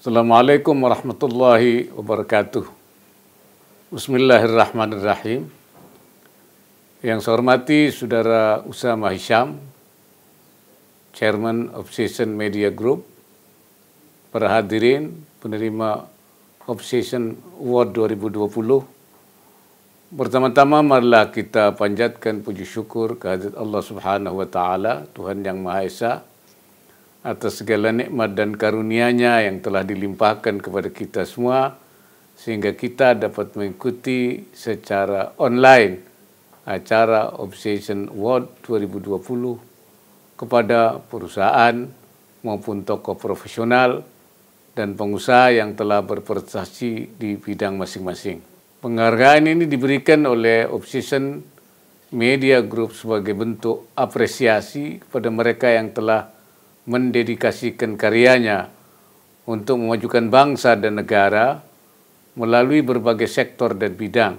Assalamualaikum warahmatullahi wabarakatuh. Bismillahirrahmanirrahim. Yang saya hormati Saudara Usama Hisham, Chairman Obsession Media Group, para hadirin penerima Obsession Award 2020. Pertama-tama marilah kita panjatkan puji syukur kehadirat Allah Subhanahu wa Ta'ala, Tuhan yang Maha Esa, atas segala nikmat dan karunia-Nya yang telah dilimpahkan kepada kita semua, sehingga kita dapat mengikuti secara online acara Obsession Award 2020 kepada perusahaan maupun tokoh profesional dan pengusaha yang telah berprestasi di bidang masing-masing. Penghargaan ini diberikan oleh Obsession Media Group sebagai bentuk apresiasi kepada mereka yang telah mendedikasikan karyanya untuk memajukan bangsa dan negara melalui berbagai sektor dan bidang,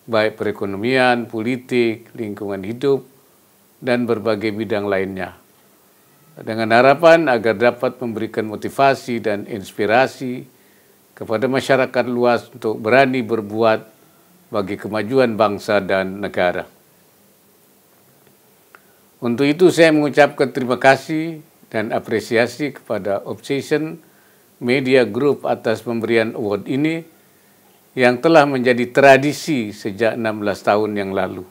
baik perekonomian, politik, lingkungan hidup, dan berbagai bidang lainnya. Dengan harapan agar dapat memberikan motivasi dan inspirasi kepada masyarakat luas untuk berani berbuat bagi kemajuan bangsa dan negara. Untuk itu saya mengucapkan terima kasih dan apresiasi kepada Obsession Media Group atas pemberian award ini yang telah menjadi tradisi sejak 16 tahun yang lalu.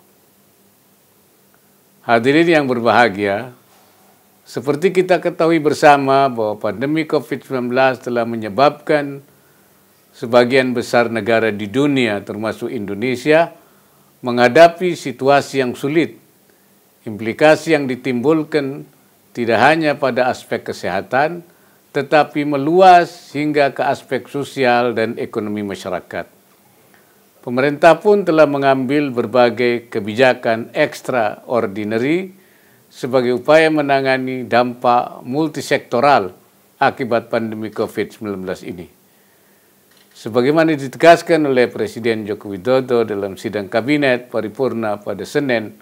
Hadirin yang berbahagia, seperti kita ketahui bersama bahwa pandemi COVID-19 telah menyebabkan sebagian besar negara di dunia termasuk Indonesia menghadapi situasi yang sulit. Implikasi yang ditimbulkan tidak hanya pada aspek kesehatan, tetapi meluas hingga ke aspek sosial dan ekonomi masyarakat. Pemerintah pun telah mengambil berbagai kebijakan extraordinary sebagai upaya menangani dampak multisektoral akibat pandemi COVID-19 ini. Sebagaimana ditegaskan oleh Presiden Joko Widodo dalam sidang Kabinet Paripurna pada Senin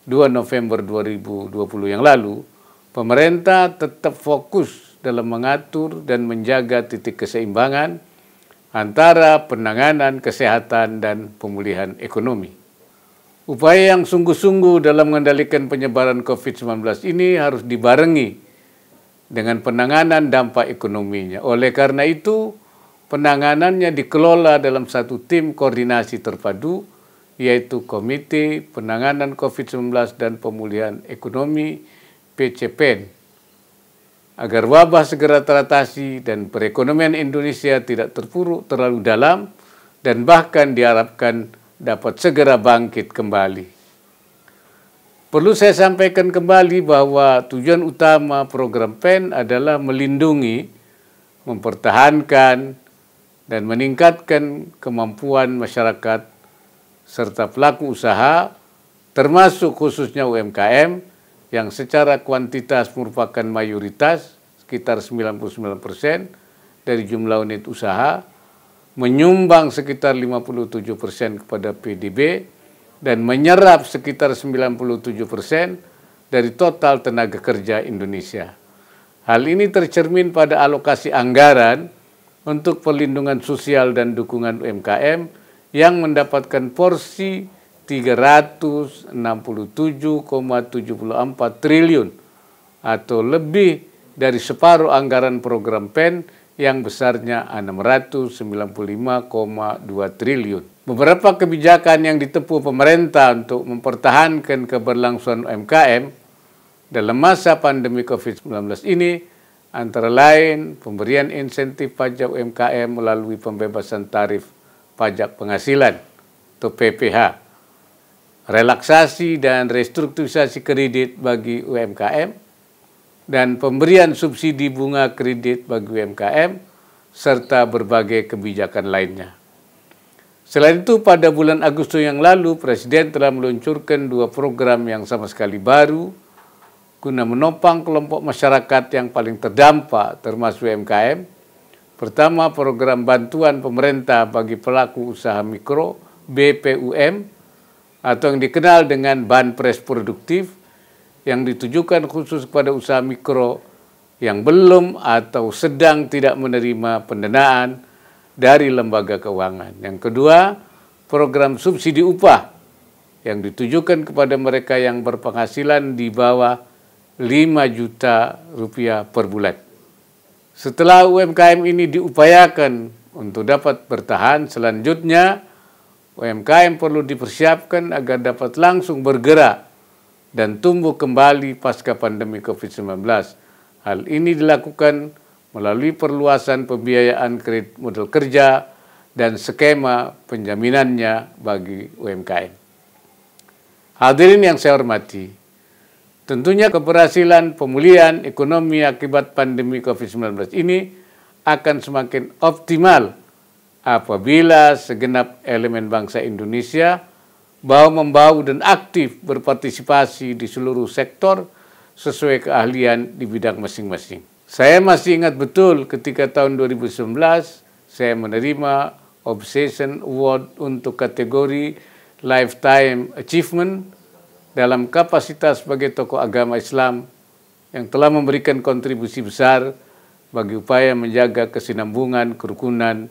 2 November 2020 yang lalu, pemerintah tetap fokus dalam mengatur dan menjaga titik keseimbangan antara penanganan kesehatan dan pemulihan ekonomi. Upaya yang sungguh-sungguh dalam mengendalikan penyebaran COVID-19 ini harus dibarengi dengan penanganan dampak ekonominya. Oleh karena itu, penanganannya dikelola dalam satu tim koordinasi terpadu, yaitu Komite Penanganan COVID-19 dan Pemulihan Ekonomi PCPEN, agar wabah segera teratasi dan perekonomian Indonesia tidak terpuruk terlalu dalam dan bahkan diharapkan dapat segera bangkit kembali. Perlu saya sampaikan kembali bahwa tujuan utama program PEN adalah melindungi, mempertahankan, dan meningkatkan kemampuan masyarakat serta pelaku usaha, termasuk khususnya UMKM, yang secara kuantitas merupakan mayoritas, sekitar 99% dari jumlah unit usaha, menyumbang sekitar 57% kepada PDB, dan menyerap sekitar 97% dari total tenaga kerja Indonesia. Hal ini tercermin pada alokasi anggaran untuk perlindungan sosial dan dukungan UMKM yang mendapatkan porsi 367,74 triliun atau lebih dari separuh anggaran program PEN yang besarnya 695,2 triliun. Beberapa kebijakan yang ditempuh pemerintah untuk mempertahankan keberlangsungan UMKM dalam masa pandemi COVID-19 ini antara lain pemberian insentif pajak UMKM melalui pembebasan tarif pajak penghasilan atau PPH, relaksasi dan restrukturisasi kredit bagi UMKM, dan pemberian subsidi bunga kredit bagi UMKM, serta berbagai kebijakan lainnya. Selain itu, pada bulan Agustus yang lalu, Presiden telah meluncurkan 2 program yang sama sekali baru, guna menopang kelompok masyarakat yang paling terdampak, termasuk UMKM. Pertama, program bantuan pemerintah bagi pelaku usaha mikro, BPUM, atau yang dikenal dengan Banpres Produktif, yang ditujukan khusus kepada usaha mikro yang belum atau sedang tidak menerima pendanaan dari lembaga keuangan. Yang kedua, program subsidi upah yang ditujukan kepada mereka yang berpenghasilan di bawah 5 juta rupiah per bulan. Setelah UMKM ini diupayakan untuk dapat bertahan, selanjutnya UMKM perlu dipersiapkan agar dapat langsung bergerak dan tumbuh kembali pasca pandemi COVID-19. Hal ini dilakukan melalui perluasan pembiayaan kredit modal kerja dan skema penjaminannya bagi UMKM. Hadirin yang saya hormati, tentunya keberhasilan pemulihan ekonomi akibat pandemi COVID-19 ini akan semakin optimal apabila segenap elemen bangsa Indonesia bahu-membahu dan aktif berpartisipasi di seluruh sektor sesuai keahlian di bidang masing-masing. Saya masih ingat betul ketika tahun 2019 saya menerima Obsession Award untuk kategori Lifetime Achievement dalam kapasitas sebagai tokoh agama Islam yang telah memberikan kontribusi besar bagi upaya menjaga kesinambungan, kerukunan,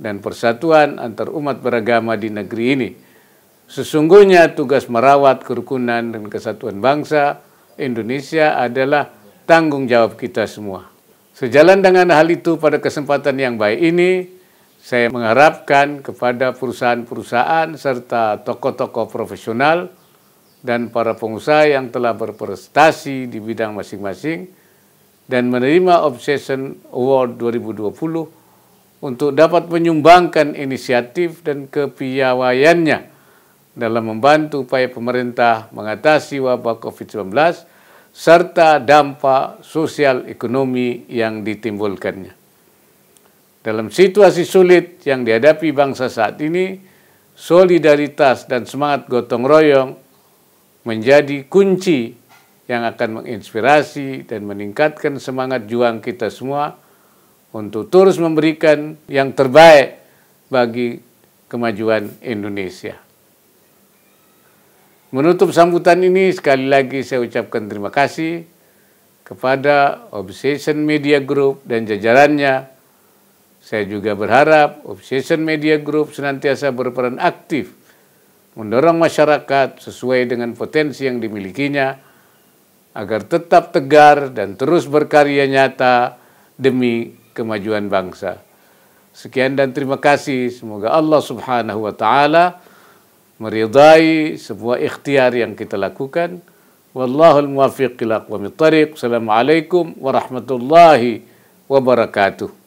dan persatuan antar umat beragama di negeri ini. Sesungguhnya tugas merawat kerukunan dan kesatuan bangsa Indonesia adalah tanggung jawab kita semua. Sejalan dengan hal itu, pada kesempatan yang baik ini, saya mengharapkan kepada perusahaan-perusahaan serta tokoh-tokoh profesional dan para pengusaha yang telah berprestasi di bidang masing-masing dan menerima Obsession Award 2020 untuk dapat menyumbangkan inisiatif dan kepiawaiannya dalam membantu upaya pemerintah mengatasi wabah COVID-19 serta dampak sosial ekonomi yang ditimbulkannya. Dalam situasi sulit yang dihadapi bangsa saat ini, solidaritas dan semangat gotong royong menjadi kunci yang akan menginspirasi dan meningkatkan semangat juang kita semua untuk terus memberikan yang terbaik bagi kemajuan Indonesia. Menutup sambutan ini, sekali lagi saya ucapkan terima kasih kepada Obsession Media Group dan jajarannya. Saya juga berharap Obsession Media Group senantiasa berperan aktif mendorong masyarakat sesuai dengan potensi yang dimilikinya agar tetap tegar dan terus berkarya nyata demi kemajuan bangsa. Sekian dan terima kasih. Semoga Allah Subhanahu wa taala meridai sebuah ikhtiar yang kita lakukan. Wallahul muwaffiq ila aqwamit thariq. Assalamualaikum warahmatullahi wabarakatuh.